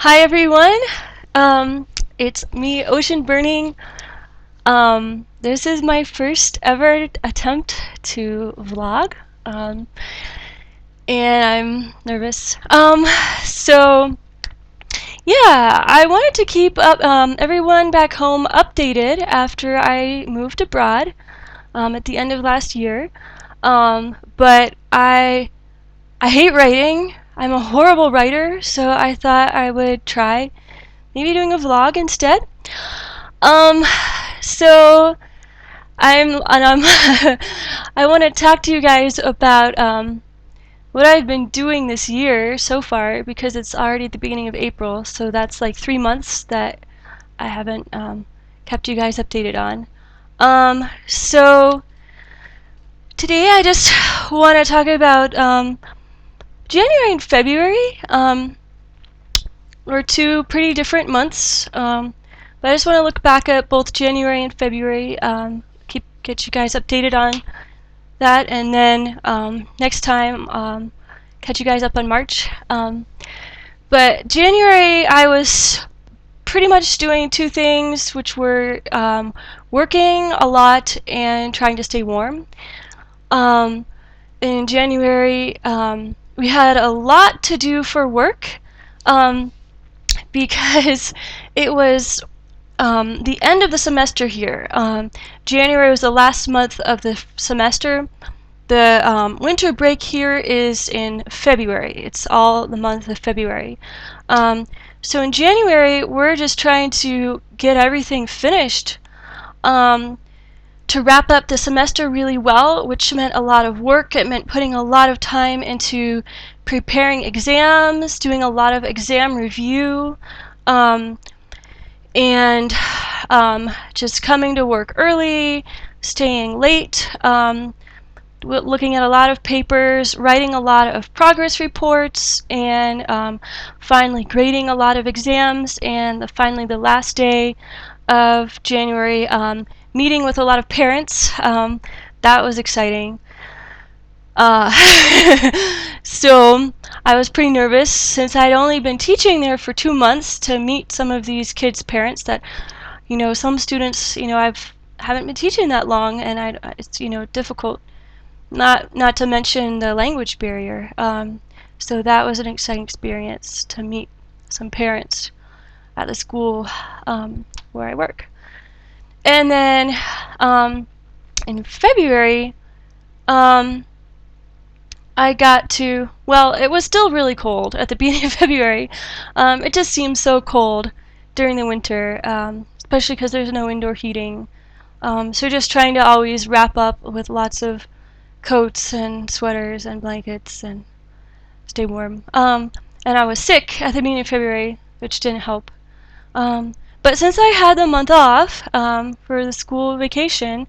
Hi everyone. It's me, Ocean Burning. This is my first ever attempt to vlog, um, and I'm nervous. So yeah, I wanted to keep up everyone back home updated after I moved abroad at the end of last year. But I hate writing. I'm a horrible writer, so I thought I would try maybe doing a vlog instead. Um, so I want to talk to you guys about what I've been doing this year so far because it's already the beginning of April, so that's like 3 months that I haven't kept you guys updated on. So today I just want to talk about January and February. Were two pretty different months. But I just want to look back at both January and February, get you guys updated on that, and then next time catch you guys up on March. But January, I was pretty much doing two things, which were working a lot and trying to stay warm. Um, in January, we had a lot to do for work. Because it was the end of the semester here. January was the last month of the semester. The winter break here is in February. It's all the month of February. Um, so in January, we're just trying to get everything finished to wrap up the semester really well, which meant a lot of work. It meant putting a lot of time into preparing exams, doing a lot of exam review, um, and just coming to work early, staying late, looking at a lot of papers, writing a lot of progress reports, and finally grading a lot of exams, and finally the last day of January, meeting with a lot of parents. That was exciting. Uh, so I was pretty nervous since I'd only been teaching there for 2 months to meet some of these kids' parents that, some students, haven't been teaching that long, and it's, difficult. Not to mention the language barrier. So that was an exciting experience to meet some parents at the school where I work. And then in February, um, I got to, well, it was still really cold at the beginning of February. It just seems so cold during the winter, especially because there's no indoor heating. So just trying to always wrap up with lots of coats and sweaters and blankets and stay warm. And I was sick at the beginning of February, which didn't help. But since I had the month off for the school vacation,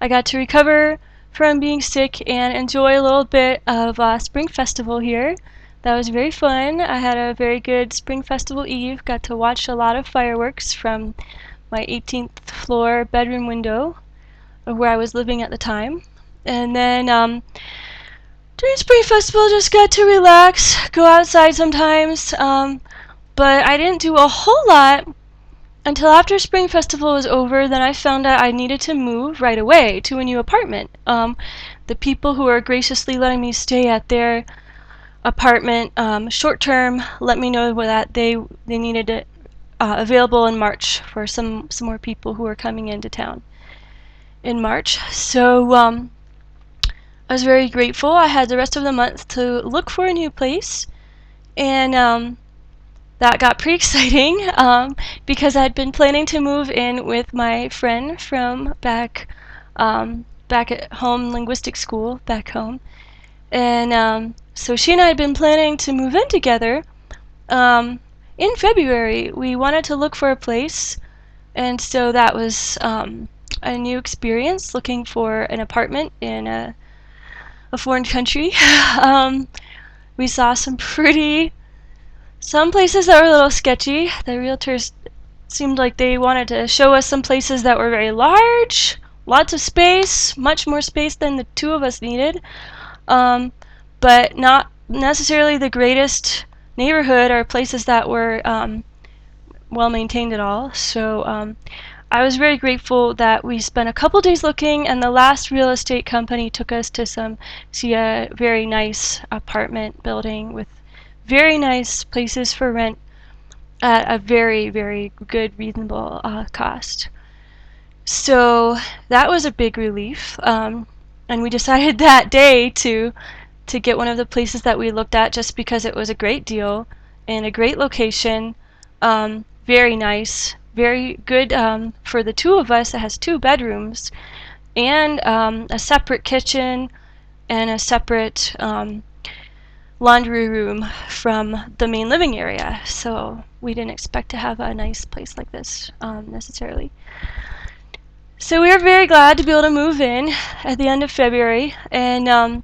I got to recover from being sick and enjoy a little bit of Spring Festival here. That was very fun. I had a very good Spring Festival Eve. Got to watch a lot of fireworks from my 18th floor bedroom window of where I was living at the time. And then during Spring Festival, just got to relax, go outside sometimes. But I didn't do a whole lot until after Spring Festival was over. Then I found out I needed to move right away to a new apartment. The people who are graciously letting me stay at their apartment short term let me know that they needed it available in March for some more people who are coming into town in March. So I was very grateful. I had the rest of the month to look for a new place, and that got pretty exciting because I'd been planning to move in with my friend from back at home, linguistic school back home, and so she and I had been planning to move in together. In February, we wanted to look for a place, and so that was a new experience looking for an apartment in a foreign country. We saw some places that were a little sketchy. The realtors seemed like they wanted to show us some places that were very large, lots of space, much more space than the two of us needed, but not necessarily the greatest neighborhood or places that were well maintained at all. So I was very grateful that we spent a couple days looking, and the last real estate company took us to see a very nice apartment building with very nice places for rent at a very, very good, reasonable cost. So that was a big relief. And we decided that day to get one of the places that we looked at just because it was a great deal and a great location. Very nice, very good for the two of us. It has 2 bedrooms and a separate kitchen and a separate laundry room from the main living area. So we didn't expect to have a nice place like this necessarily. So we were very glad to be able to move in at the end of February, and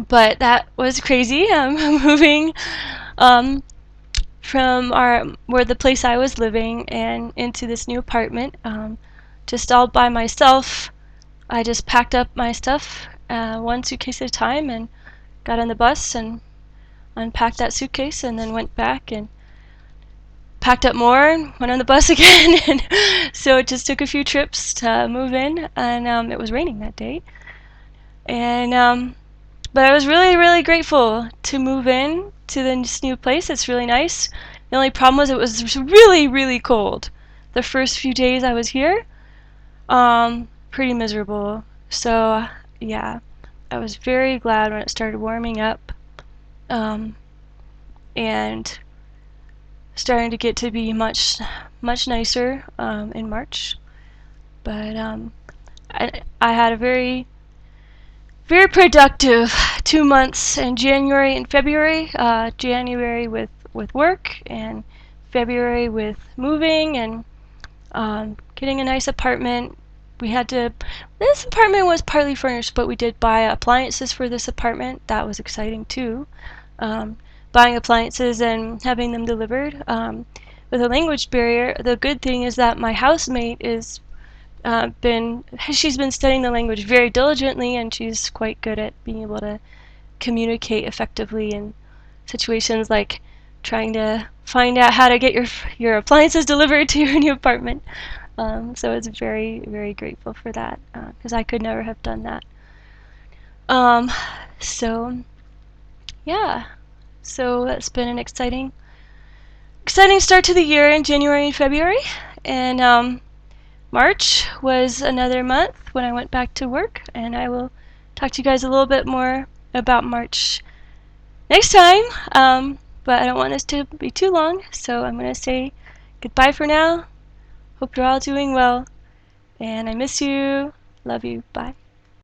but that was crazy. Moving from where the place I was living and into this new apartment, just all by myself. I just packed up my stuff, 1 suitcase at a time, and got on the bus and unpacked that suitcase, and then went back and packed up more and went on the bus again. And so it just took a few trips to move in, and it was raining that day. And but I was really, really grateful to move in to this new place. It's really nice. The only problem was it was really, really cold. The first few days I was here, pretty miserable. So yeah, I was very glad when it started warming up, and starting to get to be much, much nicer in March. But I had a very, very productive 2 months in January and February. January with work, and February with moving and getting a nice apartment. This apartment was partly furnished, but we did buy appliances for this apartment. That was exciting too. Buying appliances and having them delivered. With a language barrier, the good thing is that my housemate she's been studying the language very diligently, and she's quite good at being able to communicate effectively in situations like trying to find out how to get your appliances delivered to your new apartment. So I was very, very grateful for that, because I could never have done that. So yeah, so that's been an exciting start to the year in January and February, and March was another month when I went back to work, and I will talk to you guys a little bit more about March next time. But I don't want this to be too long, so I'm going to say goodbye for now. Hope you're all doing well, and I miss you. Love you. Bye.